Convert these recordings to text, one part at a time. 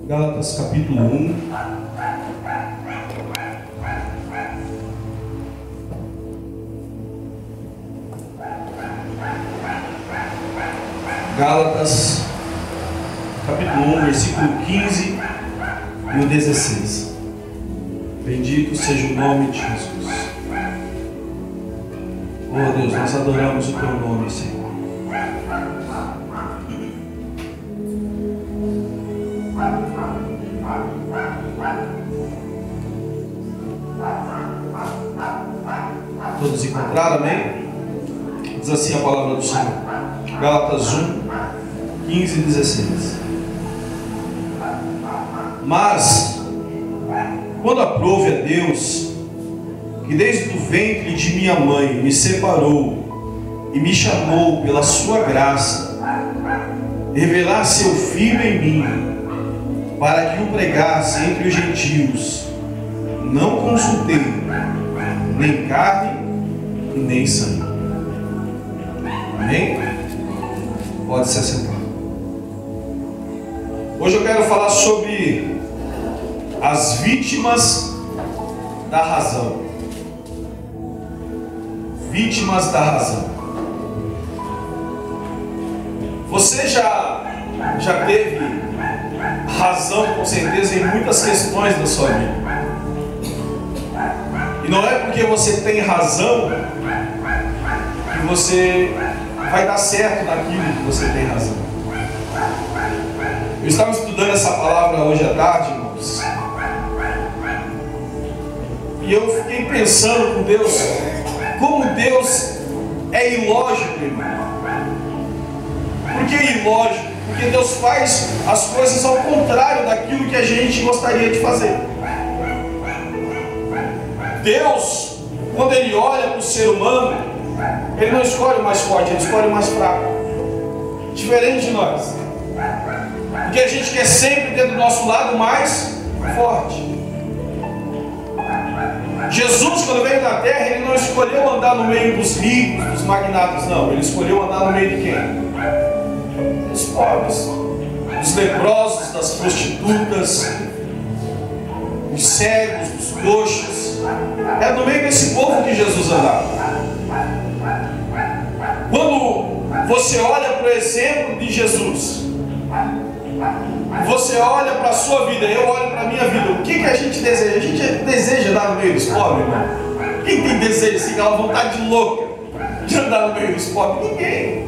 Gálatas capítulo 1. Gálatas capítulo 1, versículo 15 e o 16. Bendito seja o nome de Jesus. Oh Deus, nós adoramos o teu nome, Senhor. Todos encontraram, amém? Diz assim a palavra do Senhor. Gálatas 1, 15 e 16. Mas, quando aprove a Deus, que desde o ventre de minha mãe me separou e me chamou pela sua graça, revelar seu Filho em mim, para que o pregasse entre os gentios, não consultei nem carne e nem sangue. Amém? Pode se assentar. Hoje eu quero falar sobre as vítimas da razão. Vítimas da razão. Você já teve razão, com certeza, em muitas questões da sua vida. E não é porque você tem razão que você vai dar certo naquilo que você tem razão. Eu estava estudando essa palavra hoje à tarde, irmãos, e eu fiquei pensando com Deus, como Deus é ilógico, irmão. Por que ilógico? Porque Deus faz as coisas ao contrário daquilo que a gente gostaria de fazer. Deus, quando Ele olha para o ser humano, Ele não escolhe o mais forte, Ele escolhe o mais fraco. Diferente de nós. Porque a gente quer sempre ter do nosso lado o mais forte. Jesus, quando veio da terra, Ele não escolheu andar no meio dos ricos, dos magnatas, não. Ele escolheu andar no meio de quem? Dos pobres, dos leprosos, das prostitutas, dos cegos, dos coxos. É no meio desse povo que Jesus andava. Quando você olha para o exemplo de Jesus, você olha para a sua vida, eu olho para a minha vida, o que a gente deseja? A gente deseja andar no meio dos pobres, irmão? Quem tem desejo, assim, aquela vontade louca de andar no meio dos pobres? Ninguém.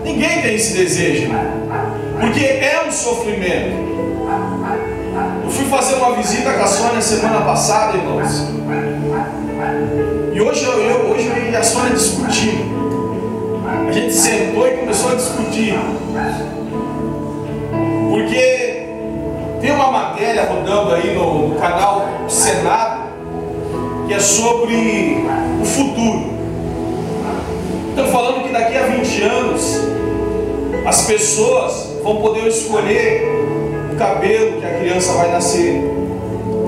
Ninguém tem esse desejo, irmão. Porque é um sofrimento. Eu fui fazer uma visita com a Sônia semana passada, irmãos. E hoje eu e a Sônia discutindo. A gente sentou e começou a discutir. Porque tem uma matéria rodando aí no canal Senado que é sobre o futuro. Estão falando que daqui a 20 anos as pessoas vão poder escolher o cabelo que a criança vai nascer,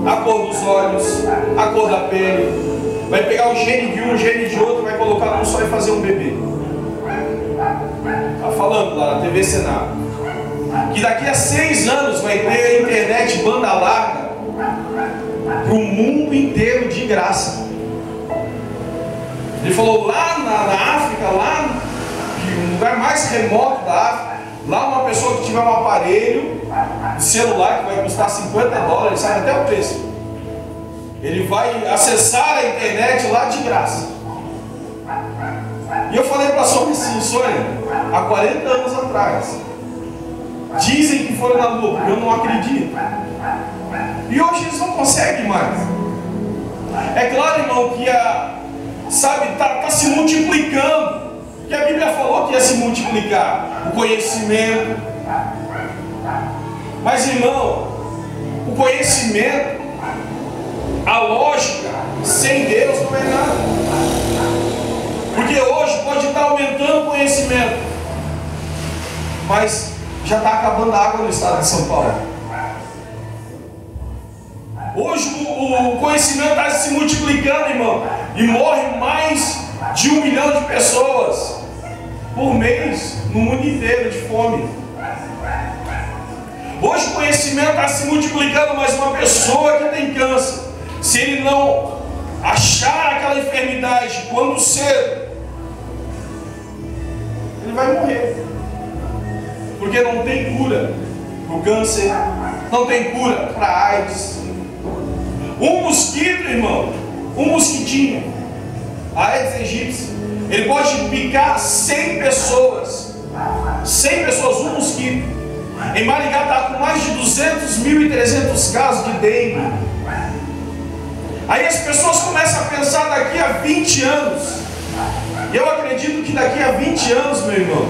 a cor dos olhos, a cor da pele, vai pegar o gene de um, o gene de outro, vai colocar num só e fazer um bebê. Está falando lá na TV Senado que daqui a 6 anos vai ter internet banda larga para o mundo inteiro de graça. Ele falou lá na África, lá no lugar mais remoto da África, lá uma pessoa que tiver um aparelho de celular que vai custar $50, sabe até o preço, ele vai acessar a internet lá de graça. E eu falei para a Sônia assim, Sônia, há 40 anos atrás, dizem que foram na Lua, porque eu não acredito. E hoje eles não conseguem mais. É claro, irmão, que está se multiplicando. Que a Bíblia falou que ia se multiplicar o conhecimento. Mas, irmão, o conhecimento, a lógica, sem Deus não é nada. Porque hoje pode estar aumentando o conhecimento, mas já está acabando a água no estado de São Paulo. Hoje o conhecimento está se multiplicando, irmão, e morre mais de 1 milhão de pessoas por mês no mundo inteiro de fome. Hoje o conhecimento está se multiplicando, mas uma pessoa que tem câncer, se ele não achar aquela enfermidade quando cedo, ele vai morrer. Porque não tem cura para o câncer, não tem cura para a AIDS. Um mosquito, irmão, um mosquitinho, a Aedes aegypti, ele pode picar 100 pessoas. 100 pessoas, um mosquito. Em Maringá está com mais de 200.300 casos de dengue. Aí as pessoas começam a pensar daqui a 20 anos. Eu acredito que daqui a 20 anos, meu irmão,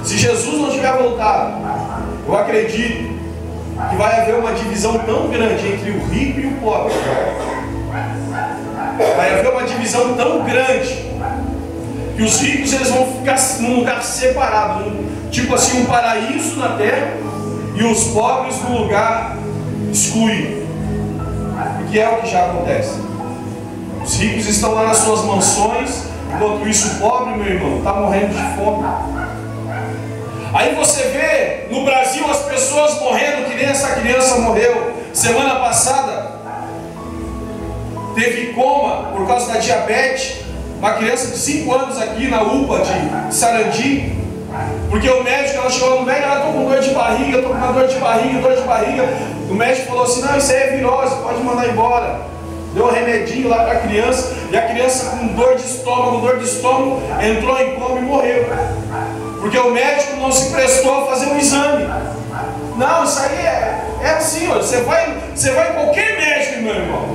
se Jesus não tiver voltado, eu acredito que vai haver uma divisão tão grande entre o rico e o pobre. Vai haver uma divisão tão grande que os ricos eles vão ficar num lugar separado, tipo assim, um paraíso na terra, e os pobres num lugar excluído. Que é o que já acontece. Os ricos estão lá nas suas mansões, enquanto isso o pobre, meu irmão, está morrendo de fome. Aí você vê no Brasil as pessoas morrendo, que nem essa criança morreu semana passada. Teve coma por causa da diabetes. Uma criança de 5 anos aqui na UPA de Sarandi. Porque o médico, ela chegou no médico, ela estou com dor de barriga, estou com uma dor de barriga. O médico falou assim, não, isso aí é virose, pode mandar embora. Deu um remedinho lá para a criança, e a criança com dor de estômago, entrou em coma e morreu. Porque o médico não se prestou a fazer um exame. Não, isso aí é assim, ó, você vai em qualquer médico, meu irmão.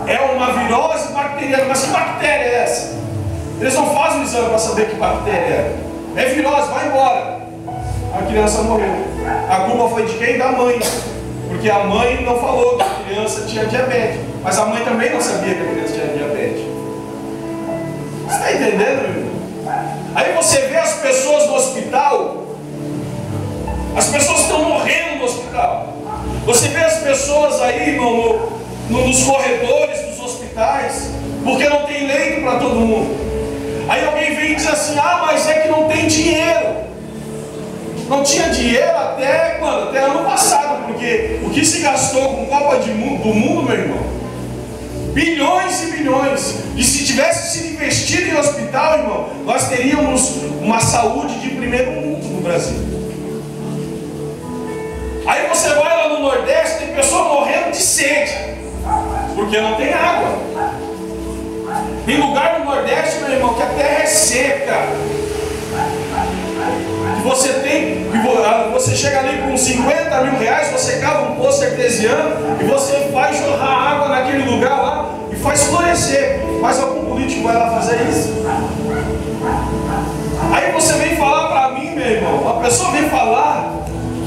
É uma virose bacteriana, mas que bactéria é essa? Eles não fazem um exame para saber que bactéria é. É virose, vai embora. A criança morreu. A culpa foi de quem? Da mãe. Porque a mãe não falou que a criança tinha diabetes. Mas a mãe também não sabia que a criança tinha diabetes. Você está entendendo, meu irmão? Aí você vê as pessoas no hospital. As pessoas estão morrendo no hospital. Você vê as pessoas aí, irmão, nos corredores dos hospitais, porque não tem leito para todo mundo. Aí alguém vem e diz assim, mas é que não tem dinheiro. Não tinha dinheiro até quando? Até ano passado, porque o que se gastou com Copa do Mundo, meu irmão, bilhões e bilhões. E se tivesse sido investido em hospital, irmão, nós teríamos uma saúde de primeiro mundo no Brasil. Aí você vai lá no Nordeste, tem pessoa morrendo de sede, porque não tem água. Tem lugar no Nordeste, meu irmão, que a terra é seca. Você chega ali com 50 mil reais, você cava um poço artesiano e você faz jorrar água naquele lugar lá e faz florescer. Mas algum político vai lá fazer isso? Aí você vem falar para mim, meu irmão, a pessoa vem falar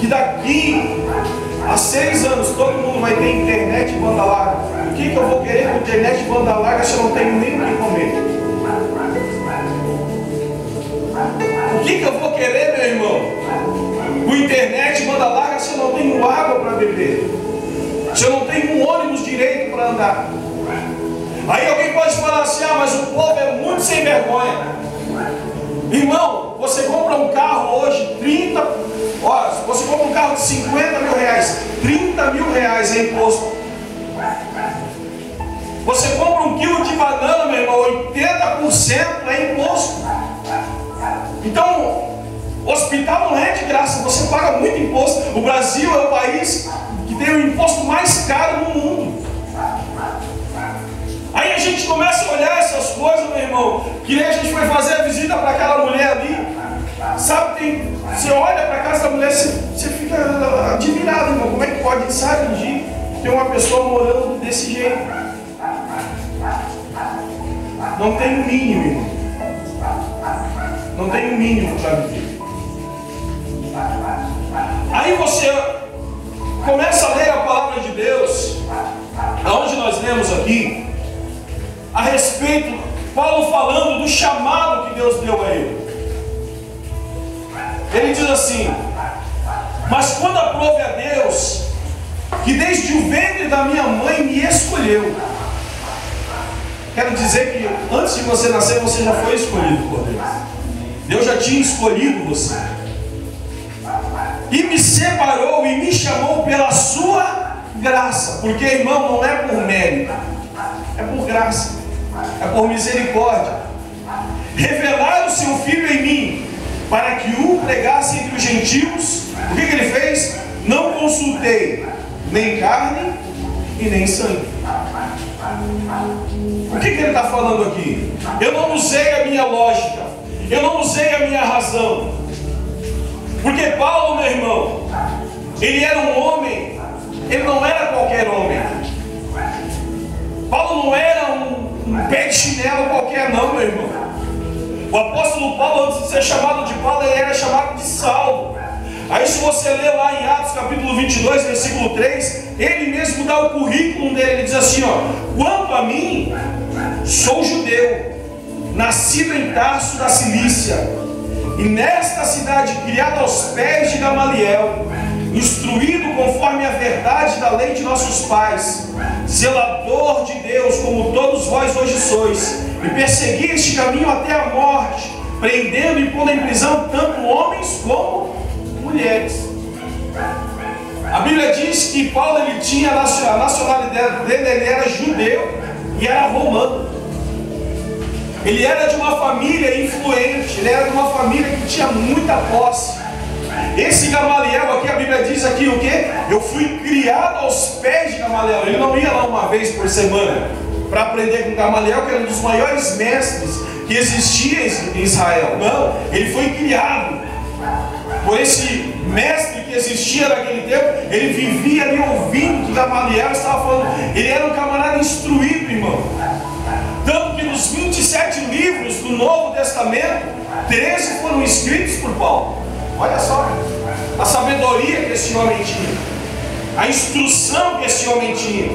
que daqui a 6 anos todo mundo vai ter internet e banda larga. O que eu vou querer com internet e banda larga se eu não tenho nem o que comer? O que eu vou querer, meu irmão, com internet e banda larga se eu não tenho água para beber? Se eu não tenho um ônibus direito para andar? Aí alguém pode falar assim, mas o povo é muito sem vergonha. Irmão, você compra um carro hoje, você compra um carro de 50 mil reais, 30 mil reais é imposto. Você compra um quilo de banana, meu irmão, 80% é imposto. Então, hospital não é de graça, você paga muito imposto. O Brasil é o país que tem o imposto mais caro no mundo. Aí a gente começa a olhar essas coisas, meu irmão, que nem a gente foi fazer a visita para aquela mulher ali. Sabe, você olha para a casa da mulher, você fica admirado, irmão. Como é que pode, sabe, de ter uma pessoa morando desse jeito? Não tem o mínimo, irmão. Não tem o mínimo para viver. Aí você começa a ler a palavra de Deus, aonde nós lemos aqui, a respeito, Paulo falando do chamado que Deus deu a ele. Ele diz assim, mas quando aprove a Deus, que desde o ventre da minha mãe me escolheu. Quero dizer que antes de você nascer, você já foi escolhido por Deus. Deus já tinha escolhido você. e me separou e me chamou pela sua graça. Porque, irmão, não é por mérito, é por graça, é por misericórdia. Revelar o seu Filho em mim, para que o pregasse entre os gentios. O que ele fez? Não consultei nem carne e nem sangue. O que ele está falando aqui? Eu não usei a minha lógica, eu não usei a minha razão. Porque Paulo, meu irmão, ele era um homem, ele não era qualquer homem. Paulo não era um pé de chinelo qualquer não, meu irmão. O apóstolo Paulo, antes de ser chamado de Paulo, ele era chamado de Saulo. Aí se você ler lá em Atos capítulo 22, versículo 3, ele mesmo dá o currículo dele. Ele diz assim, ó: quanto a mim, sou judeu, nascido em Tarso da Cilícia, e nesta cidade criado aos pés de Gamaliel, instruído conforme a verdade da lei de nossos pais, zelador de Deus, como todos vós hoje sois, e persegui este caminho até a morte, prendendo e pondo em prisão tanto homens como mulheres. A Bíblia diz que Paulo, ele tinha a nacionalidade dele, ele era judeu e era romano. Ele era de uma família influente, ele era de uma família que tinha muita posse. Esse Gamaliel aqui, a Bíblia diz aqui o quê? Eu fui criado aos pés de Gamaliel. Ele não ia lá uma vez por semana para aprender com Gamaliel, que era um dos maiores mestres que existia em Israel. Não, ele foi criado por esse mestre que existia naquele tempo. Ele vivia ali ouvindo que Gamaliel estava falando. Ele era um camarada instruído, irmão. Tanto que nos 27 livros do Novo Testamento, 13 foram escritos por Paulo. Olha só a sabedoria que esse homem tinha, a instrução que esse homem tinha.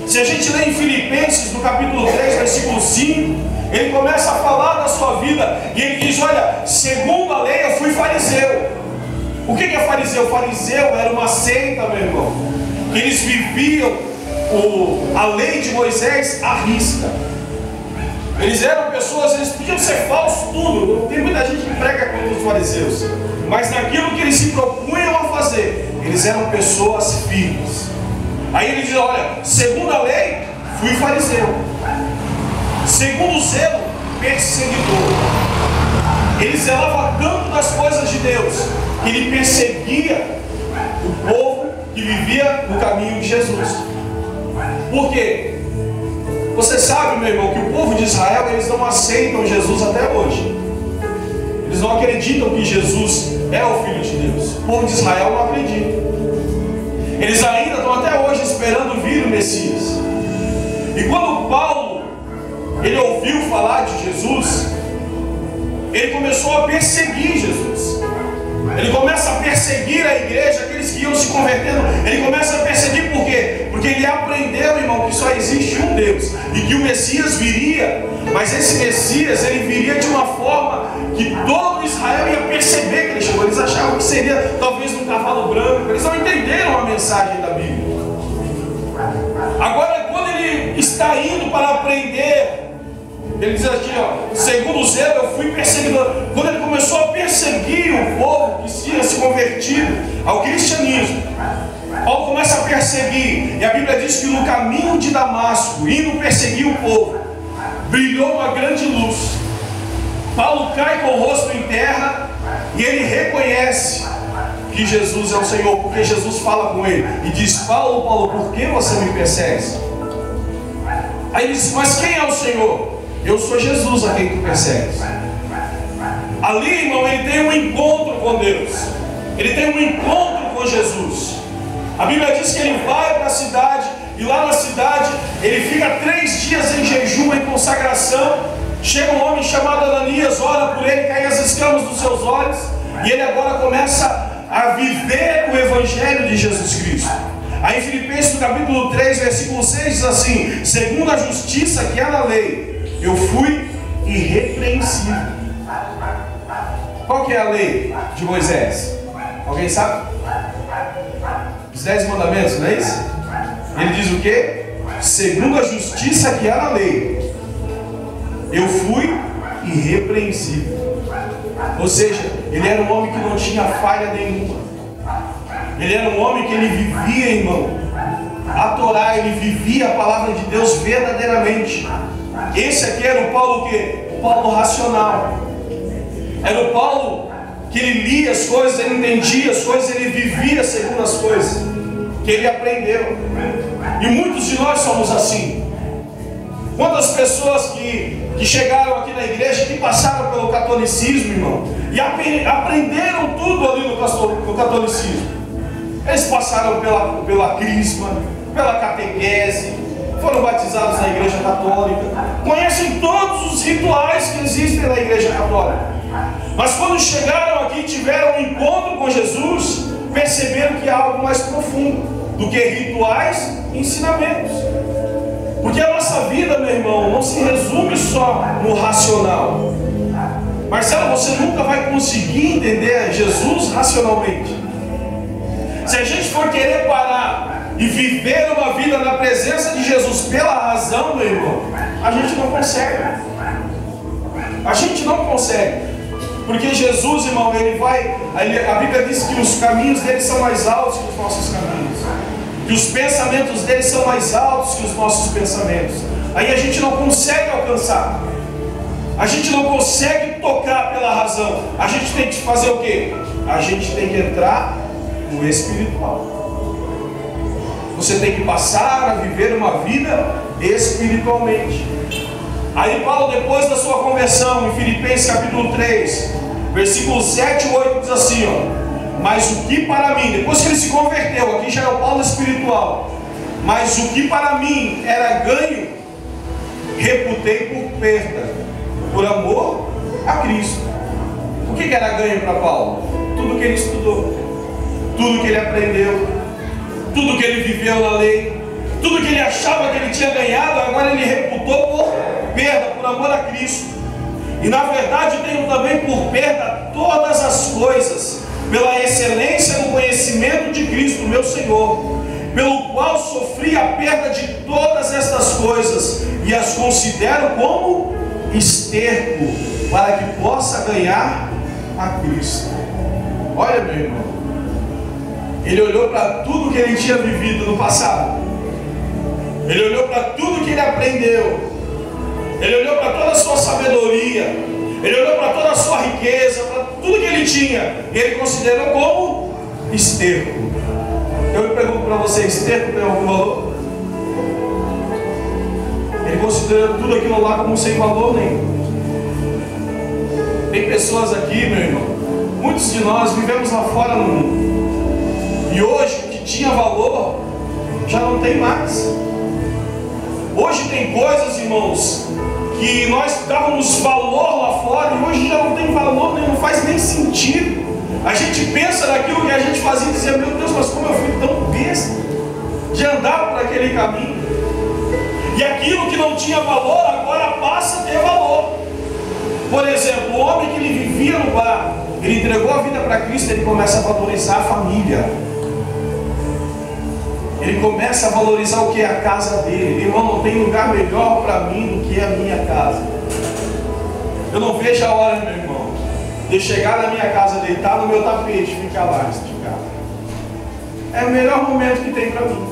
Se a gente lê em Filipenses, no capítulo 3, versículo 5, ele começa a falar da sua vida, e ele diz: olha, segundo a lei eu fui fariseu. O que é fariseu? Fariseu era uma seita, meu irmão, que eles viviam a lei de Moisés à risca. Eles eram pessoas, eles podiam ser falsos, tudo. Tem muita gente que prega contra os fariseus, mas naquilo que eles se propunham a fazer, eles eram pessoas firmes. Aí ele diz: olha, segundo a lei, fui fariseu. Segundo o zelo, perseguidor. Ele zelava tanto das coisas de Deus, que ele perseguia o povo que vivia no caminho de Jesus. Por quê? Você sabe, meu irmão, que o povo de Israel, eles não aceitam Jesus até hoje. Eles não acreditam que Jesus é o Filho de Deus. O povo de Israel não acredita. Eles ainda estão até hoje esperando vir o Messias. E quando Paulo, ele ouviu falar de Jesus, ele começou a perseguir Jesus. Ele começa a perseguir a igreja, aqueles que iam se convertendo. Ele começa a perseguir por quê? Porque ele aprendeu, irmão, que só existe um Deus e que o Messias viria. Mas esse Messias, ele viria de uma forma que todo Israel ia perceber que ele chegou. Eles achavam que seria talvez um cavalo branco. Eles não entenderam a mensagem da Bíblia. Agora, quando ele está indo para aprender, ele diz aqui, ó: segundo o zelo eu fui perseguidor. Quando ele começou a perseguir o povo que tinha se convertido ao cristianismo, Paulo começa a perseguir. E a Bíblia diz que no caminho de Damasco, indo perseguir o povo, brilhou uma grande luz. Paulo cai com o rosto em terra e ele reconhece que Jesus é o Senhor, porque Jesus fala com ele e diz: Paulo, Paulo, por que você me persegue? Aí ele diz: mas quem é o Senhor? Eu sou Jesus a quem tu persegues. Ali, irmão, ele tem um encontro com Deus. Ele tem um encontro com Jesus. A Bíblia diz que ele vai para a cidade, e lá na cidade ele fica 3 dias em jejum, em consagração. Chega um homem chamado Ananias, ora por ele, cai as escamas dos seus olhos, e ele agora começa a viver o Evangelho de Jesus Cristo. Aí em Filipenses, no capítulo 3, versículo 6, diz assim: segundo a justiça que há na lei, eu fui irrepreensível. Qual que é a lei de Moisés? Alguém sabe? Os 10 mandamentos, não é isso? Ele diz o quê? Segundo a justiça que há na lei, eu fui irrepreensível. Ou seja, ele era um homem que não tinha falha nenhuma. Ele era um homem que ele vivia, irmão, a Torá, ele vivia a palavra de Deus verdadeiramente. Esse aqui era o Paulo o quê? O Paulo racional. Era o Paulo que ele lia as coisas, ele entendia as coisas, ele vivia segundo as coisas que ele aprendeu. E muitos de nós somos assim. Quantas pessoas que chegaram aqui na igreja, que passaram pelo catolicismo, irmão, e aprenderam tudo ali no catolicismo. Eles passaram pela crisma, pela catequese, foram batizados na igreja católica, conhecem todos os rituais que existem na igreja católica. Mas quando chegaram aqui e tiveram um encontro com Jesus, perceberam que há algo mais profundo do que rituais e ensinamentos. Porque a nossa vida, meu irmão, não se resume só no racional. Marcelo, você nunca vai conseguir entender Jesus racionalmente. Se a gente for querer parar e viver uma vida na presença de Jesus pela razão, meu irmão, a gente não consegue. A gente não consegue. Porque Jesus, irmão, a Bíblia diz que os caminhos dele são mais altos que os nossos caminhos, que os pensamentos dele são mais altos que os nossos pensamentos. Aí a gente não consegue alcançar, a gente não consegue tocar pela razão. A gente tem que fazer o quê? A gente tem que entrar no espiritual. Você tem que passar a viver uma vida espiritualmente. Aí Paulo, depois da sua conversão, em Filipenses capítulo 3, versículos 7 e 8, diz assim, ó: mas o que para mim, depois que ele se converteu, aqui já é o Paulo espiritual, mas o que para mim era ganho, reputei por perda, por amor a Cristo. O que era ganho para Paulo? Tudo que ele estudou, tudo que ele aprendeu, tudo que ele viveu na lei, tudo que ele achava que ele tinha ganhado, agora ele reputou por perda, por amor a Cristo. E na verdade tenho também por perda todas as coisas, pela excelência no conhecimento de Cristo, meu Senhor, pelo qual sofri a perda de todas estas coisas, e as considero como esterco, para que possa ganhar a Cristo. Olha, meu irmão, ele olhou para tudo que ele tinha vivido no passado, ele olhou para tudo que ele aprendeu, ele olhou para toda a sua sabedoria, ele olhou para toda a sua riqueza, para tudo que ele tinha, e ele considerou como esterco. Eu me pergunto para você, esterco tem algum valor? Ele considerou tudo aquilo lá como sem valor nenhum. Tem pessoas aqui, meu irmão, muitos de nós vivemos lá fora no mundo, e hoje o que tinha valor já não tem mais. Hoje tem coisas, irmãos, que nós dávamos valor lá fora e hoje já não tem valor, não faz nem sentido. A gente pensa naquilo que a gente fazia e dizia: meu Deus, mas como eu fui tão besta de andar por aquele caminho. E aquilo que não tinha valor agora passa a ter valor. Por exemplo, o homem que ele vivia no bar, ele entregou a vida para Cristo, ele começa a valorizar a família. Ele começa a valorizar o que é a casa dele. Irmão, não tem lugar melhor para mim do que a minha casa. Eu não vejo a hora, meu irmão, de chegar na minha casa, deitar no meu tapete e ficar lá esticado. É o melhor momento que tem para mim.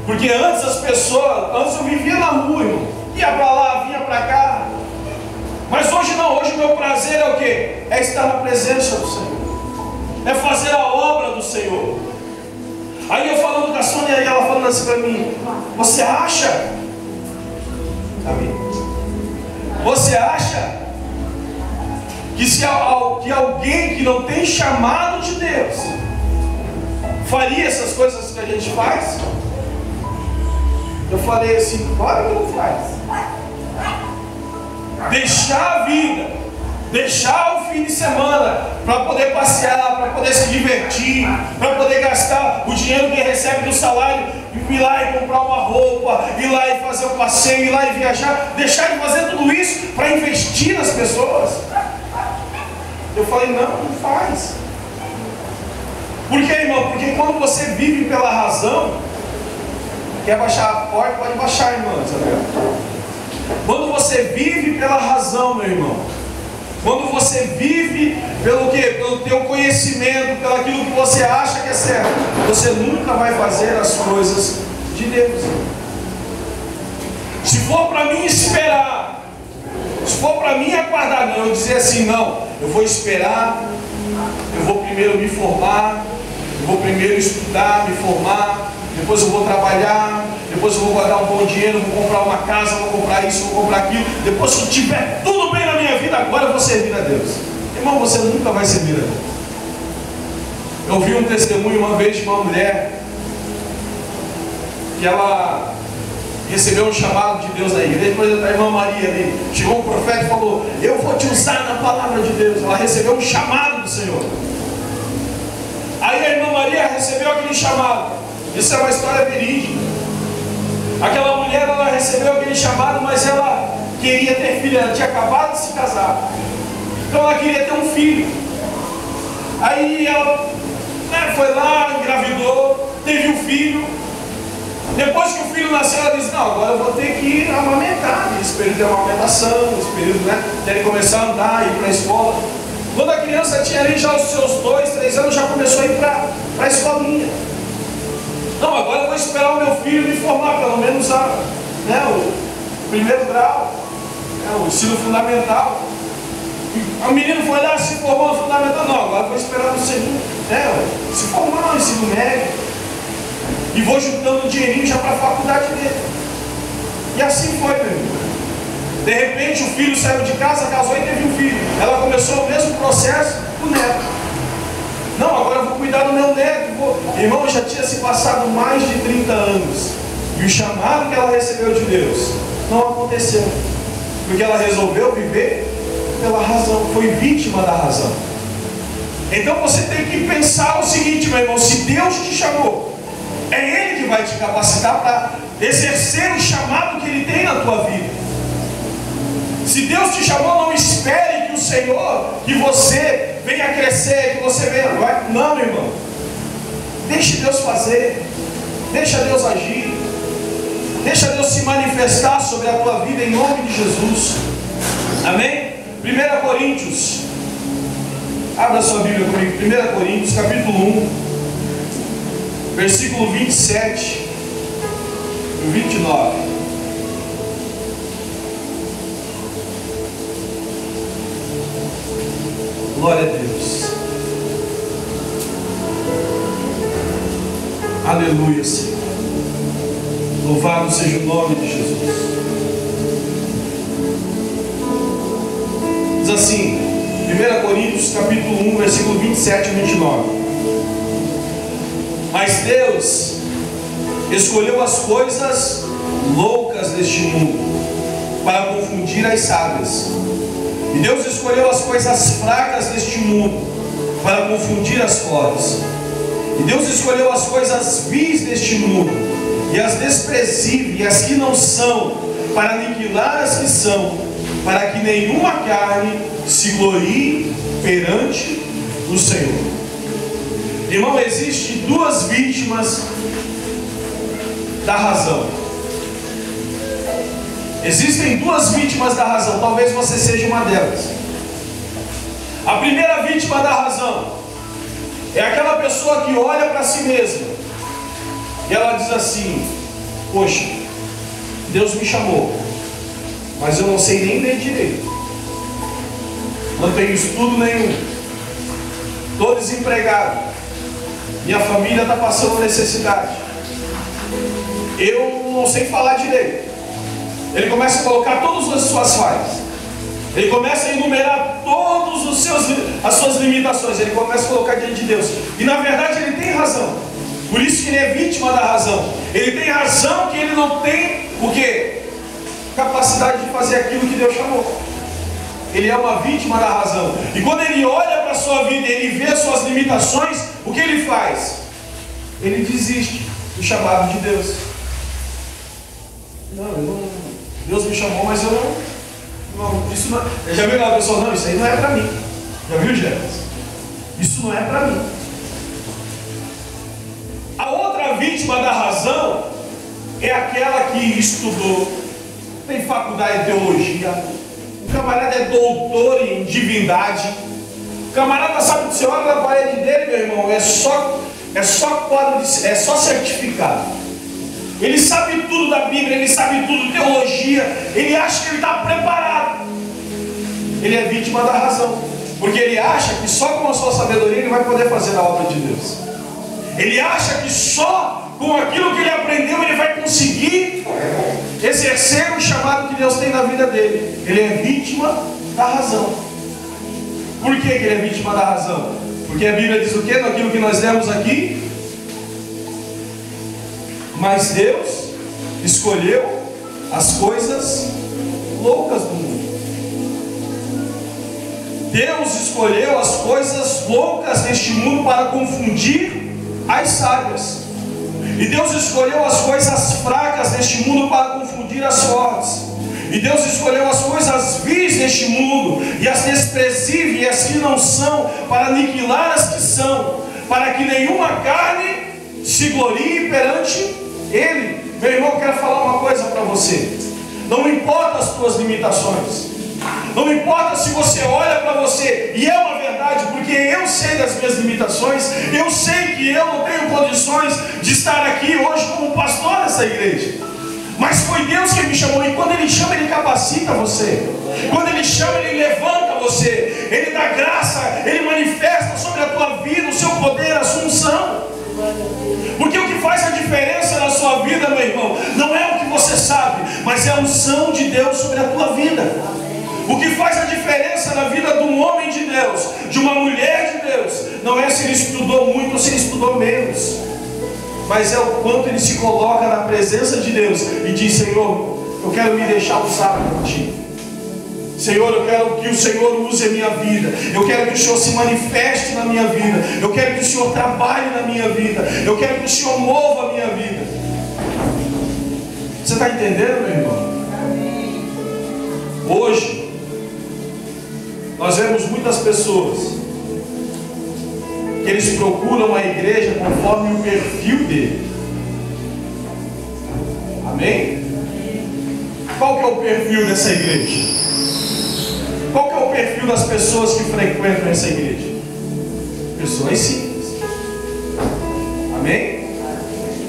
Porque antes antes eu vivia na rua, irmão, ia para lá, vinha para cá. Mas hoje não, hoje o meu prazer é o quê? É estar na presença do Senhor, é fazer a obra do Senhor. Aí eu falando com a Sônia, e ela falando assim para mim: você acha? Amém? Você acha que alguém que não tem chamado de Deus faria essas coisas que a gente faz? Eu falei assim: claro que não faz. Deixar a vida, deixar o fim de semana para poder passear, para poder se divertir, para poder gastar o dinheiro que recebe do salário, ir lá e comprar uma roupa, ir lá e fazer um passeio, ir lá e viajar, deixar de fazer tudo isso para investir nas pessoas. Eu falei: não faz. Por quê, irmão? Porque quando você vive pela razão, quer baixar a porta, pode baixar, irmão, sabe? Quando você vive pela razão, meu irmão, Quando você vive pelo quê? Pelo teu conhecimento, pelo aquilo que você acha que é certo, você nunca vai fazer as coisas de Deus. Se for para mim esperar, se for para mim aguardar, não, eu dizer assim, não, eu vou esperar, eu vou primeiro me formar, eu vou primeiro estudar, me formar, depois eu vou trabalhar, depois eu vou guardar um bom dinheiro, vou comprar uma casa, vou comprar isso, vou comprar aquilo, depois que tiver tudo bem na minha vida, agora eu vou servir a Deus. Irmão, você nunca vai servir a Deus. Eu ouvi um testemunho uma vez de uma mulher que ela recebeu um chamado de Deus na igreja. Depois a irmã Maria ali, chegou um profeta e falou, eu vou te usar na palavra de Deus. Ela recebeu um chamado do Senhor. Aí a irmã Maria recebeu aquele chamado. Isso é uma história verídica. Aquela mulher, ela recebeu aquele chamado, mas ela queria ter filho. Ela tinha acabado de se casar, então ela queria ter um filho. Aí ela foi lá, engravidou, teve um filho. Depois que o filho nasceu, ela disse, não, agora eu vou ter que amamentar. Esse período de amamentação, esse período, dele começar a andar, ir para a escola. Quando a criança tinha ali já os seus 2, 3 anos, já começou a ir para a escolinha. Não, agora eu vou esperar o meu filho me formar, pelo menos o primeiro grau, o ensino fundamental. O menino foi lá, se formou no fundamental. Não, agora eu vou esperar no segundo, se formar no ensino médio. E vou juntando um dinheirinho já para a faculdade dele. E assim foi, meu irmão. De repente o filho saiu de casa, casou e teve um filho. Ela começou o mesmo processo do neto. Não, agora eu vou cuidar do meu neto. Irmão, já tinha se passado mais de 30 anos. E o chamado que ela recebeu de Deus não aconteceu. Porque ela resolveu viver pela razão. Foi vítima da razão. Então você tem que pensar o seguinte, meu irmão. Se Deus te chamou, é Ele que vai te capacitar para exercer o chamado que Ele tem na tua vida. Se Deus te chamou, não espere que o Senhor, que você venha crescer, que você venha... Não, meu irmão. Deixe Deus fazer. Deixa Deus agir. Deixa Deus se manifestar sobre a tua vida em nome de Jesus. Amém? 1 Coríntios. Abra sua Bíblia comigo. 1 Coríntios, capítulo 1. Versículo 27 e 29. Glória a Deus. Aleluia, Senhor. Louvado seja o nome de Jesus. Diz assim, 1 Coríntios capítulo 1, versículo 27 e 29. Mas Deus escolheu as coisas loucas deste mundo para confundir as sábias. E Deus escolheu as coisas fracas deste mundo para confundir as fortes. E Deus escolheu as coisas vis deste mundo e as desprezíveis e as que não são, para aniquilar as que são, para que nenhuma carne se glorie perante o Senhor. Irmão, existem duas vítimas da razão. Existem duas vítimas da razão. Talvez você seja uma delas. A primeira vítima da razão é aquela pessoa que olha para si mesma e ela diz assim: poxa, Deus me chamou, mas eu não sei nem ler direito, não tenho estudo nenhum, estou desempregado, minha família está passando necessidade, eu não sei falar direito. Ele começa a colocar todas as suas falhas, ele começa a enumerar todas as suas limitações, ele começa a colocar diante de Deus, e na verdade ele tem razão. Por isso que ele é vítima da razão. Ele tem razão que ele não tem o quê? Capacidade de fazer aquilo que Deus chamou. Ele é uma vítima da razão. E quando ele olha para a sua vida e ele vê as suas limitações, o que ele faz? Ele desiste do chamado de Deus. Deus me chamou, mas eu não, isso não. Já viu aquela pessoa? Não, isso aí não é para mim. Já viu, Jefferson? Isso não é para mim. A outra vítima da razão é aquela que estudou, tem faculdade de teologia, O camarada é doutor em divindade. O camarada sabe que você olha na parede dele, meu irmão, é só quadro, é só certificado. Ele sabe tudo da Bíblia, ele sabe tudo de teologia, ele acha que ele está preparado. Ele é vítima da razão, porque ele acha que só com a sua sabedoria ele vai poder fazer a obra de Deus. Ele acha que só com aquilo que ele aprendeu ele vai conseguir exercer o chamado que Deus tem na vida dele. Ele é vítima da razão. Por que ele é vítima da razão? Porque a Bíblia diz o quê? Naquilo que nós lemos aqui. Mas Deus escolheu as coisas loucas do mundo. Deus escolheu as coisas loucas deste mundo para confundir as sábias. E Deus escolheu as coisas fracas deste mundo para confundir as fortes. E Deus escolheu as coisas vis deste mundo e as desprezíveis e as que não são, para aniquilar as que são, para que nenhuma carne se glorie perante Ele. Meu irmão, eu quero falar uma coisa para você. Não importa as tuas limitações, não importa se você olha para você, e é uma verdade, porque eu sei das minhas limitações, eu sei que eu não tenho condições de estar aqui hoje como pastor dessa igreja. Mas foi Deus que me chamou, e quando Ele chama, Ele capacita você. Quando Ele chama, Ele levanta você. Ele dá graça, Ele manifesta sobre a tua vida o seu poder, a sua unção. Porque o que faz a diferença na sua vida, meu irmão, não é o que você sabe, mas é a unção de Deus sobre a tua vida. O que faz a diferença na vida de um homem de Deus, de uma mulher de Deus, não é se ele estudou muito ou se ele estudou menos, mas é o quanto ele se coloca na presença de Deus e diz: Senhor, eu quero me deixar usar por Ti. Senhor, eu quero que o Senhor use a minha vida. Eu quero que o Senhor se manifeste na minha vida. Eu quero que o Senhor trabalhe na minha vida. Eu quero que o Senhor mova a minha vida. Você está entendendo, meu irmão? Hoje nós vemos muitas pessoas que eles procuram a igreja conforme o perfil dele. Amém? Qual que é o perfil dessa igreja? Qual que é o perfil das pessoas que frequentam essa igreja? Pessoas simples. Amém?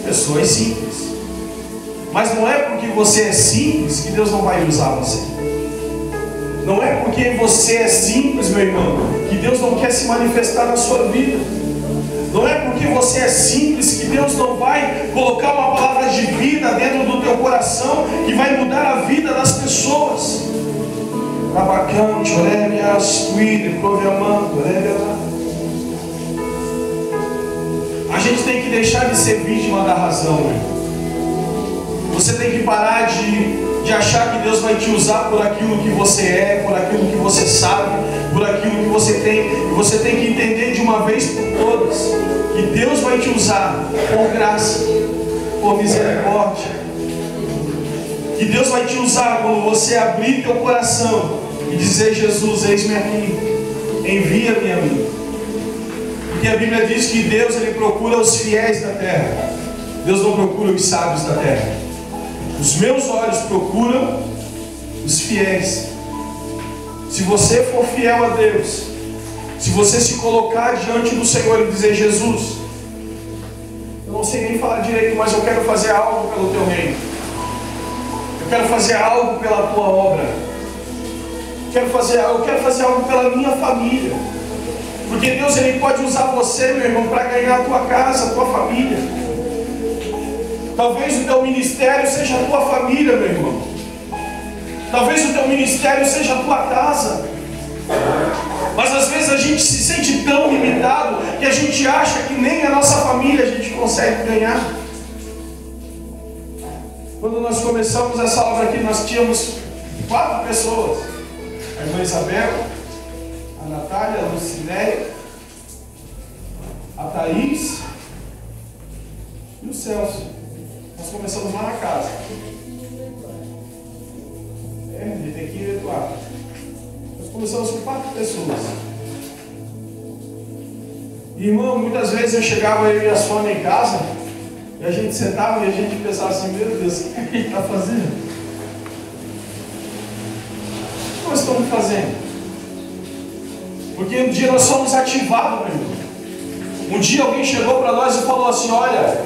Pessoas simples. Mas não é porque você é simples que Deus não vai usar você. Não é porque você é simples, meu irmão, que Deus não quer se manifestar na sua vida. Não é porque você é simples que Deus não vai colocar uma palavra de vida dentro do teu coração que vai mudar a vida das pessoas. A gente tem que deixar de ser vítima da razão, né? Você tem que parar de achar que Deus vai te usar por aquilo que você é, por aquilo que você sabe, por aquilo que você tem. E você tem que entender de uma vez por todas que Deus vai te usar por graça, por misericórdia. Que Deus vai te usar quando você abrir teu coração e dizer: Jesus, eis-me aqui, envia-me a mim. Porque a Bíblia diz que Deus, Ele procura os fiéis da terra. Deus não procura os sábios da terra. Os meus olhos procuram os fiéis. Se você for fiel a Deus, se você se colocar diante do Senhor e dizer: Jesus, eu não sei nem falar direito, mas eu quero fazer algo pelo teu reino. Eu quero fazer algo pela tua obra. Eu quero fazer algo pela minha família. Porque Deus, Ele pode usar você, meu irmão, para ganhar a tua casa, a tua família. Talvez o teu ministério seja a tua família, meu irmão. Talvez o teu ministério seja a tua casa. Mas às vezes a gente se sente tão limitado que a gente acha que nem a nossa família a gente consegue ganhar. Quando nós começamos essa obra aqui, nós tínhamos 4 pessoas: a irmã Isabel, a Natália, a Lucinéia, a Thaís e o Celso. Nós começamos lá na casa. De Tequila e Eduardo. Nós começamos com 4 pessoas. E, irmão, muitas vezes eu chegava, eu e a Sônia em casa, e a gente sentava e a gente pensava assim: meu Deus, o que a gente está fazendo? nós estamos fazendo? Porque um dia nós somos ativados, meu irmão. Um dia alguém chegou para nós e falou assim: olha,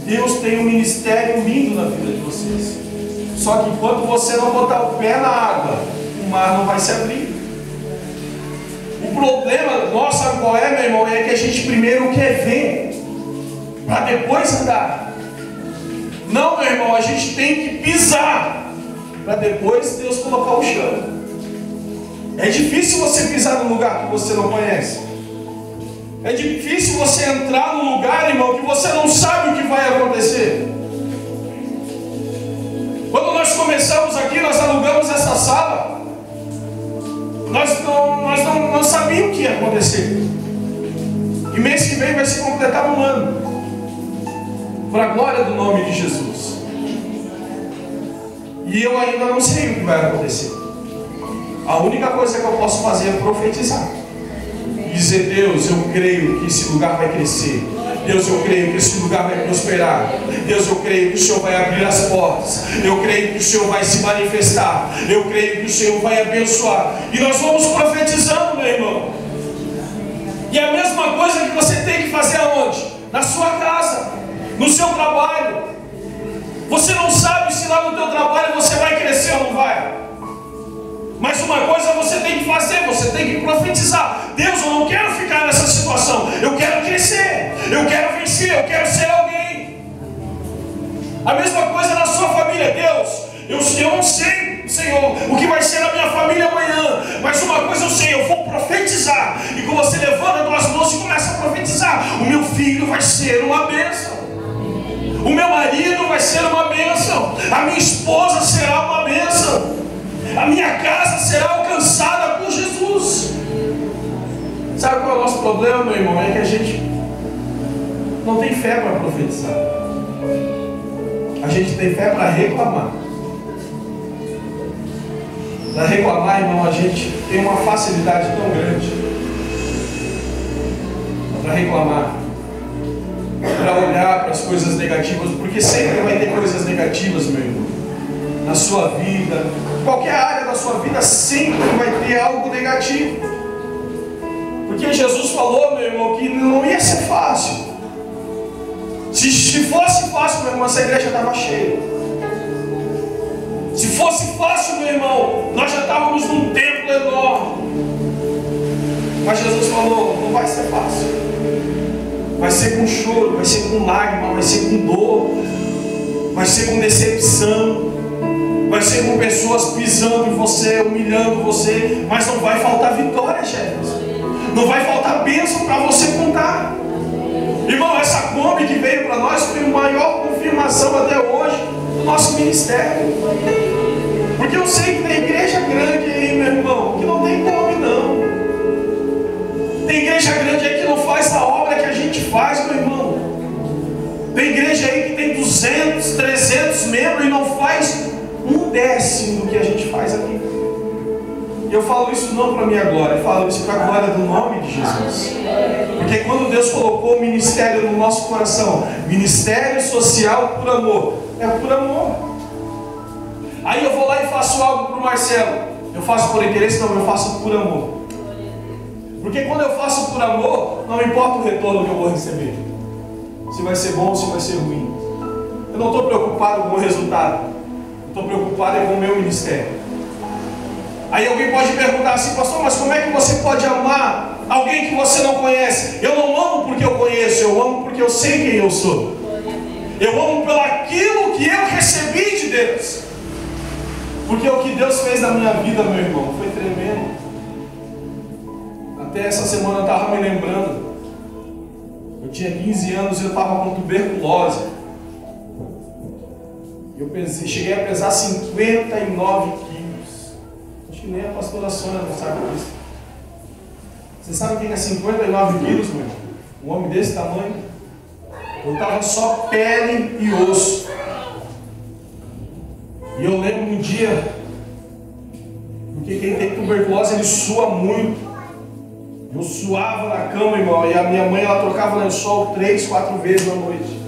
Deus tem um ministério lindo na vida de vocês. Só que enquanto você não botar o pé na água, o mar não vai se abrir. O problema nosso, sabe qual é, meu irmão? É que a gente primeiro quer ver, para depois andar. Não, meu irmão, a gente tem que pisar, para depois Deus colocar o chão. É difícil você pisar num lugar que você não conhece. É difícil você entrar num lugar, irmão, que você não sabe o que vai acontecer. Quando nós começamos aqui, nós alugamos essa sala. Nós não sabíamos o que ia acontecer. E mês que vem vai se completar um ano. Para a glória do nome de Jesus. E eu ainda não sei o que vai acontecer. A única coisa que eu posso fazer é profetizar. Dizer: Deus, eu creio que esse lugar vai crescer. Deus, eu creio que esse lugar vai prosperar. Deus, eu creio que o Senhor vai abrir as portas. Eu creio que o Senhor vai se manifestar. Eu creio que o Senhor vai abençoar. E nós vamos profetizando, meu irmão. E a mesma coisa que você tem que fazer aonde? Na sua casa, no seu trabalho. Você não sabe se lá no teu trabalho você vai crescer ou não vai. Mas uma coisa você tem que fazer, você tem que profetizar. Deus, eu não quero ficar nessa situação. Eu quero crescer, eu quero vencer, eu quero ser alguém. A mesma coisa na sua família. Deus, eu não sei, Senhor, o que vai ser na minha família amanhã. Mas uma coisa eu sei, eu vou profetizar. E quando você levanta as tuas mãos e começa a profetizar: o meu filho vai ser uma bênção. O meu marido vai ser uma bênção. A minha esposa será uma bênção. A minha casa será alcançada por Jesus. Sabe qual é o nosso problema, meu irmão? É que a gente não tem fé para profetizar. A gente tem fé para reclamar. Para reclamar, irmão, a gente tem uma facilidade tão grande para reclamar, para olhar para as coisas negativas, porque sempre vai ter coisas negativas, meu irmão, na sua vida. Qualquer área da sua vida sempre vai ter algo negativo. Porque Jesus falou, meu irmão, que não ia ser fácil. Se fosse fácil, meu irmão, essa igreja estava cheia. Se fosse fácil, meu irmão, nós já estávamos num templo enorme. Mas Jesus falou: não vai ser fácil. Vai ser com choro, vai ser com lágrima, vai ser com dor, vai ser com decepção. Vai ser com pessoas pisando em você, humilhando você, mas não vai faltar vitória, Jefferson. Não vai faltar bênção para você contar. Irmão, essa Kombi que veio para nós foi a maior confirmação até hoje do nosso ministério. Porque eu sei que tem igreja grande aí, meu irmão, que não tem Kombi, não. Tem igreja grande aí que não faz a obra que a gente faz, meu irmão. Tem igreja aí que tem 200, 300 membros e não faz 1/10 do que a gente faz aqui. E eu falo isso não para a minha glória, eu falo isso para a glória do nome de Jesus. Porque quando Deus colocou o ministério no nosso coração, ministério social por amor, é por amor. Aí eu vou lá e faço algo para o Marcelo. Eu faço por interesse? Não, eu faço por amor. Porque quando eu faço por amor, não importa o retorno que eu vou receber, se vai ser bom ou se vai ser ruim. Eu não estou preocupado com o resultado. Estou preocupado com o meu ministério. Aí alguém pode perguntar assim: pastor, mas como é que você pode amar alguém que você não conhece? Eu não amo porque eu conheço, eu amo porque eu sei quem eu sou. Eu amo pelo aquilo que eu recebi de Deus. Porque o que Deus fez na minha vida, meu irmão, foi tremendo. Até essa semana eu estava me lembrando. Eu tinha 15 anos e eu estava com tuberculose. Eu cheguei a pesar 59 quilos. Acho que nem a pastora Sônia não sabe disso. Você sabe o que é 59 quilos, meu irmão? Um homem desse tamanho? Eu estava só pele e osso. E eu lembro um dia, porque quem tem tuberculose, ele sua muito. Eu suava na cama, irmão, e a minha mãe, ela trocava lençol 3, 4 vezes na noite.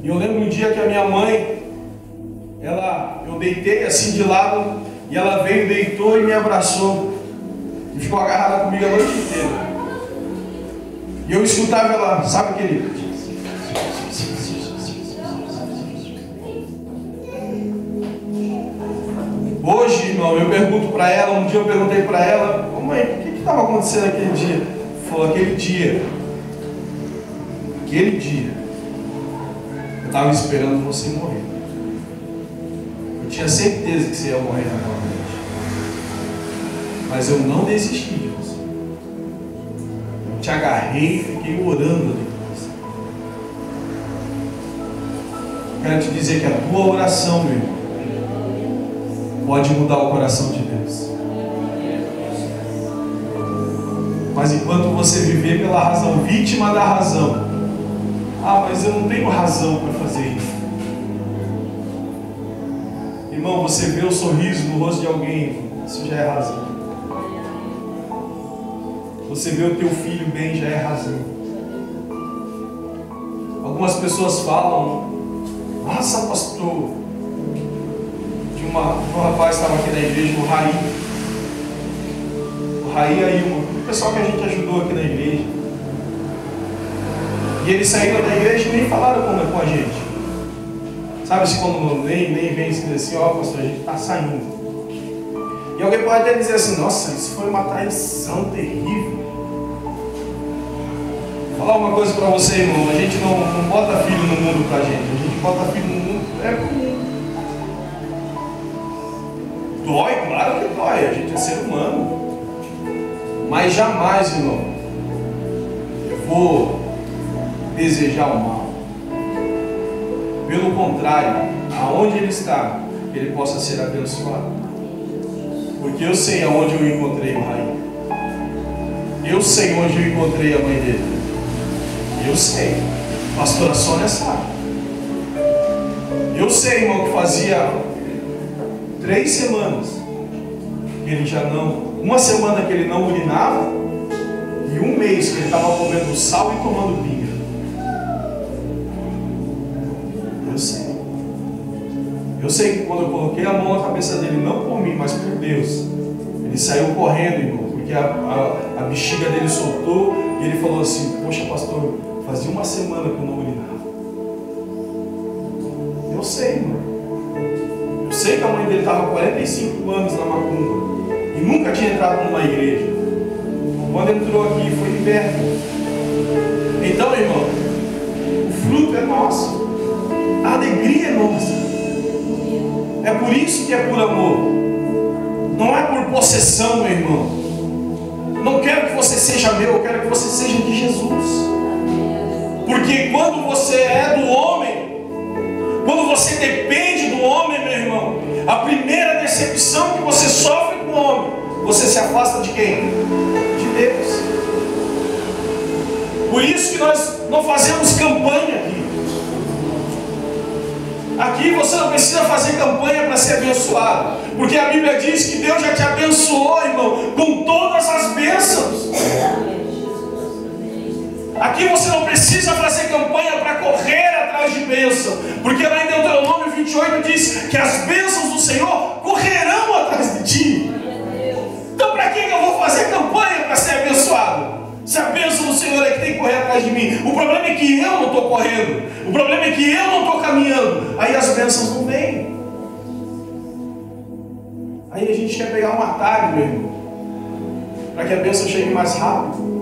E eu lembro um dia que a minha mãe, eu deitei assim de lado, E ela veio, deitou e me abraçou. E ficou agarrada comigo a noite inteira. E eu escutava ela, sabe aquele... Hoje, irmão, eu pergunto para ela, um dia eu perguntei para ela, mãe, o que estava acontecendo aquele dia? Falou, aquele dia, eu estava esperando você morrer. Eu tinha certeza que você ia morrer novamente. Mas eu não desisti de você. Eu te agarrei e fiquei orando ali por você. Quero te dizer que a tua oração, meu irmão, pode mudar o coração de Deus. Mas enquanto você viver pela razão, vítima da razão, mas eu não tenho razão para fazer isso. Irmão, você vê o sorriso no rosto de alguém, isso já é razão. Você vê o teu filho bem, já é razão. Algumas pessoas falam, nossa, pastor, um rapaz estava aqui na igreja, o Raí Ailma, o pessoal que a gente ajudou aqui na igreja. E eles saíram da igreja e nem falaram com a gente. Sabe-se quando nem vem assim, pastor, a gente está saindo. E alguém pode até dizer assim, nossa, isso foi uma traição terrível. Vou falar uma coisa para você, irmão, a gente não bota filho no mundo pra gente, a gente bota filho no mundo, comum. Dói, claro que dói, a gente é ser humano. Mas jamais, irmão, eu vou desejar o mal. Pelo contrário, aonde ele está, ele possa ser abençoado. Porque eu sei aonde eu encontrei o Raí. Eu sei onde eu encontrei a mãe dele. Eu sei. A pastora Sônia sabe. Eu sei, irmão, que fazia 3 semanas que ele já não... Uma semana que ele não urinava e 1 mês que ele estava comendo sal e tomando pinga. Eu sei. Eu sei que quando eu coloquei a mão na cabeça dele, não por mim, mas por Deus, ele saiu correndo, irmão, porque a bexiga dele soltou e ele falou assim, poxa pastor, fazia 1 semana que eu não urinava. Eu sei, irmão. Eu sei que a mãe dele estava 45 anos na macumba e nunca tinha entrado numa igreja. Quando entrou aqui foi liberto. Então, irmão, o fruto é nosso, a alegria é nossa. É por isso que é por amor, não é por possessão, meu irmão. Não quero que você seja meu, eu quero que você seja de Jesus. Porque quando você é do homem, quando você depende do homem, meu irmão, a primeira decepção que você sofre com o homem, você se afasta de quem? De Deus. Por isso que nós não fazemos campanha aqui. Aqui você não precisa fazer campanha para ser abençoado, porque a Bíblia diz que Deus já te abençoou, irmão, com todas as bênçãos. Aqui você não precisa fazer campanha para correr atrás de bênção, porque lá em Deuteronômio 28 diz que as bênçãos do Senhor correrão atrás de ti. Então para que eu vou fazer campanha para ser abençoado? Se a bênção do Senhor é que tem que correr atrás de mim. O problema é que eu não estou correndo, o problema é que eu não estou caminhando, aí as bênçãos não vêm. Aí a gente quer pegar um atalho, meu irmão, para que a bênção chegue mais rápido.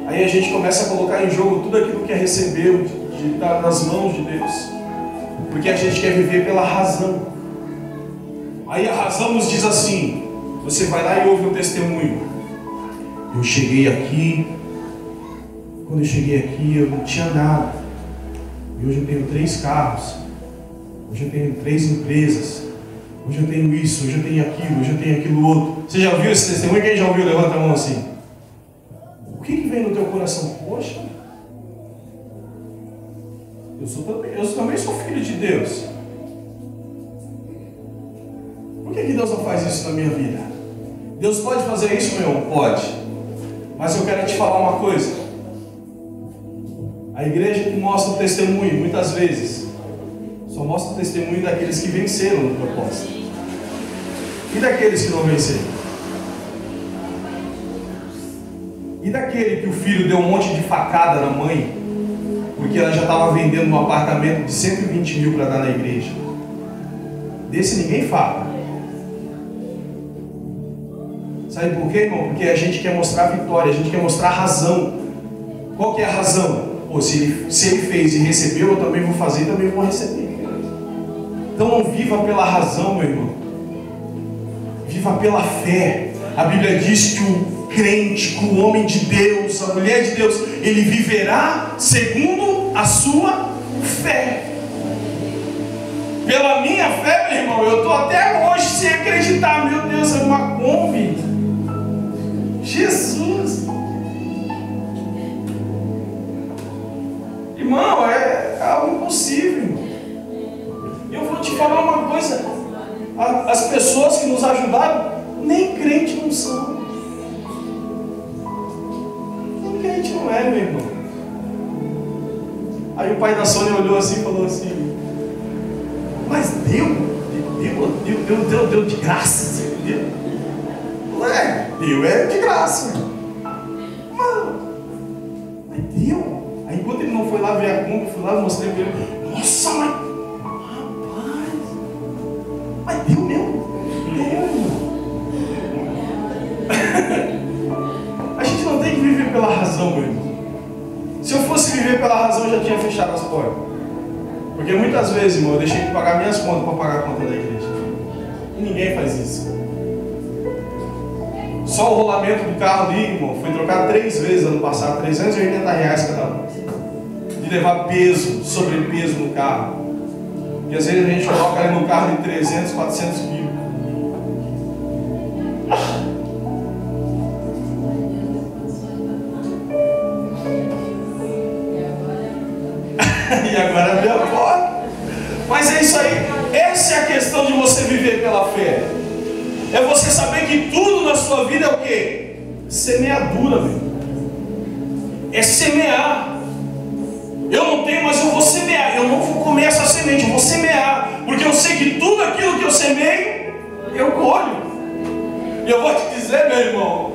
Aí a gente começa a colocar em jogo tudo aquilo que recebeu das mãos de Deus, porque a gente quer viver pela razão. Aí a razão nos diz assim, você vai lá e ouve um testemunho. Eu cheguei aqui, quando eu cheguei aqui eu não tinha nada, e hoje eu tenho 3 carros, hoje eu tenho 3 empresas, hoje eu tenho isso, hoje eu tenho aquilo, hoje eu tenho aquilo outro. Você já ouviu esse testemunho? Quem já ouviu? Levanta a mão assim. O que vem no teu coração? Poxa, eu também sou filho de Deus. Por que Deus não faz isso na minha vida? Deus pode fazer isso, meu irmão? Pode. Mas eu quero te falar uma coisa. A igreja que mostra o testemunho, muitas vezes, só mostra o testemunho daqueles que venceram no propósito. E daqueles que não venceram? E daquele que o filho deu um monte de facada na mãe, porque ela já estava vendendo um apartamento de 120 mil para dar na igreja? Desse ninguém fala. Sabe por quê, irmão? Porque a gente quer mostrar vitória, a gente quer mostrar razão. Qual que é a razão? Pô, se ele fez e recebeu, eu também vou fazer e também vou receber. Então não viva pela razão, meu irmão. Viva pela fé. A Bíblia diz que o crente, que o homem de Deus, a mulher de Deus, ele viverá segundo a sua fé. Pela minha fé, meu irmão, eu estou até hoje sem acreditar. Meu Deus, é uma Kombi. Jesus. Irmão, é algo impossível. Eu vou te falar uma coisa. As pessoas que nos ajudaram, nem crente não são. Nem crente não é, meu irmão. Aí o pai da Sônia olhou assim e falou assim: mas deu de graça, entendeu? Deu é de graça. Mas deu. Aí enquanto ele não foi lá ver a conta, eu fui lá e mostrei para ele. Nossa, mas deu mesmo. A gente não tem que viver pela razão, meu irmão. Se eu fosse viver pela razão, eu já tinha fechado as portas. Porque muitas vezes, irmão, eu deixei de pagar minhas contas para pagar a conta da igreja. E ninguém faz isso. Só o rolamento do carro ali, irmão, foi trocado 3 vezes ano passado, R$380 cada um. De levar peso, sobrepeso no carro. Porque às vezes a gente coloca ali no carro de 300, 400 mil. E agora abriu a porta. Mas é isso aí. Essa é a questão de você viver pela fé. É você saber que tudo na sua vida é o quê? Semeadura, meu. É semear. Eu não tenho, mas eu vou semear. Eu não vou comer essa semente, eu vou semear. Porque eu sei que tudo aquilo que eu semeio, eu colho. E eu vou te dizer, meu irmão,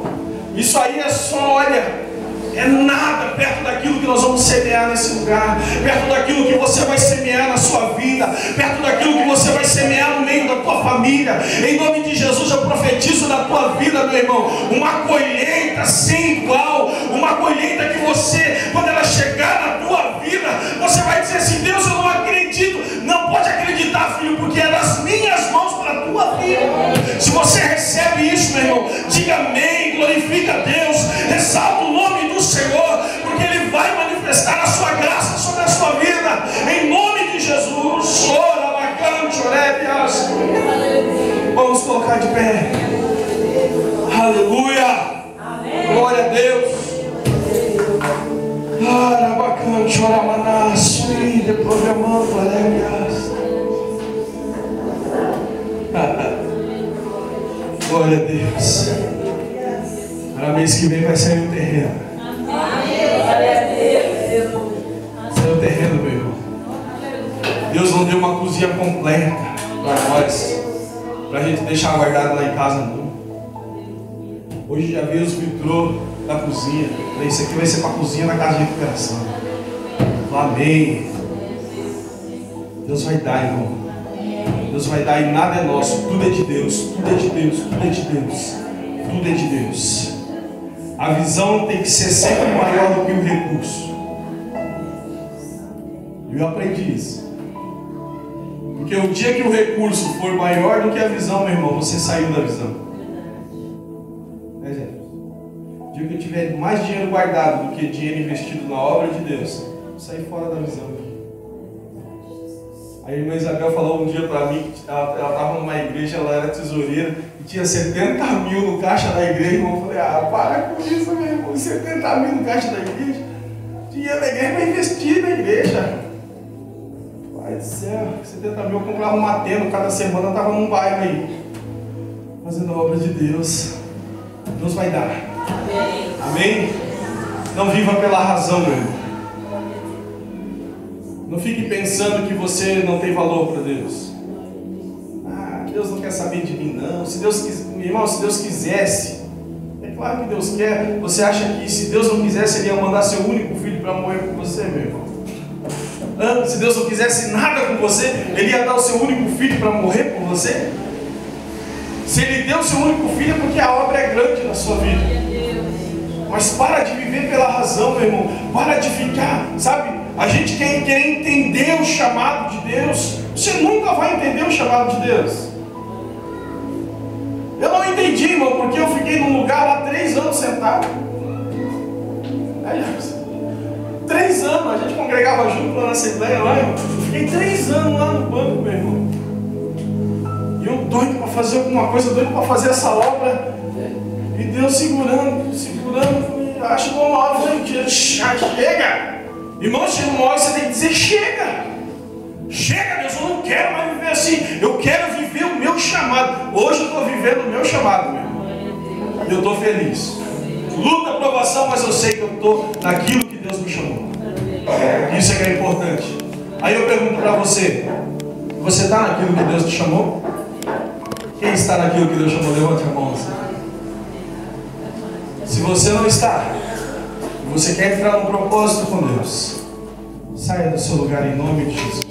isso aí é só, olha, é nada perto daquilo que nós vamos semear nesse lugar, perto daquilo que você vai semear na sua vida, perto daquilo que você vai semear no meio da tua família. Em nome de Jesus eu profetizo na tua vida, meu irmão, uma colheita sem igual, uma colheita que você, quando ela chegar na tua vida, você vai dizer assim: Deus, eu não acredito. Não pode acreditar, filho, porque é das minhas mãos para a tua vida. Se você recebe isso, meu irmão, diga amém, glorifica a Deus, exalta o nome do Senhor, porque Ele vai manifestar a sua graça sobre a sua vida, em nome de Jesus. Ora, bacante, orébias. Vamos colocar de pé. Aleluia. Glória a Deus. Ora, bacante, ora, manás, filho, programando, orébias. Glória a Deus. Para mês que vem vai sair o terreno. Saiu o terreno, meu irmão. Deus não deu uma cozinha completa para nós, para a gente deixar guardado lá em casa, não. Hoje já veio os vitrô da cozinha. Isso aqui vai ser para a cozinha da casa de recuperação. Amém. Deus vai dar, irmão. Deus vai dar e nada é nosso. Tudo é de Deus. Tudo é de Deus. Tudo é de Deus. Tudo é de Deus. A visão tem que ser sempre maior do que o recurso. Eu aprendi isso. Porque o dia que o recurso for maior do que a visão, meu irmão, você saiu da visão. É, gente. O dia que eu tiver mais dinheiro guardado do que dinheiro investido na obra de Deus, eu saí fora da visão. A irmã Isabel falou um dia para mim que ela estava numa igreja, ela era tesoureira e tinha 70 mil no caixa da igreja. Eu falei: para com isso, meu irmão, 70 mil no caixa da igreja. Dinheiro da igreja para investir na igreja. Pai do céu, 70 mil eu comprava uma tenda, cada semana eu estava num bairro aí, fazendo a obra de Deus. Deus vai dar. Amém? Amém? Não viva pela razão, meu irmão. Não fique pensando que você não tem valor para Deus. Deus não quer saber de mim, não. Se Deus meu irmão, se Deus quisesse, é claro que Deus quer. Você acha que se Deus não quisesse, Ele ia mandar seu único filho para morrer por você, meu irmão? Se Deus não quisesse nada com você, Ele ia dar o seu único filho para morrer por você? Se Ele deu o seu único filho, é porque a obra é grande na sua vida. Mas para de viver pela razão, meu irmão. Para de ficar, sabe? A gente quer entender o chamado de Deus. Você nunca vai entender o chamado de Deus. Eu não entendi, irmão, porque eu fiquei num lugar lá 3 anos sentado. 3 anos, a gente congregava junto lá na Assembleia, lá, irmão. Fiquei 3 anos lá no banco, meu irmão. E eu doido para fazer alguma coisa, doido para fazer essa obra. E Deus segurando. Acho que uma hora eu falei, chega! Irmão, chega uma hora você tem que dizer, chega! Chega, Deus, eu não quero mais viver assim. Eu quero viver o meu chamado. Hoje eu estou vivendo o meu chamado, meu irmão. E eu estou feliz. Luta, provação, mas eu sei que eu estou naquilo que Deus me chamou. Isso é que é importante. Aí eu pergunto para você: você está naquilo que Deus te chamou? Quem está naquilo que Deus chamou? Levante a mão. Se você não está, você quer entrar num propósito com Deus, saia do seu lugar em nome de Jesus.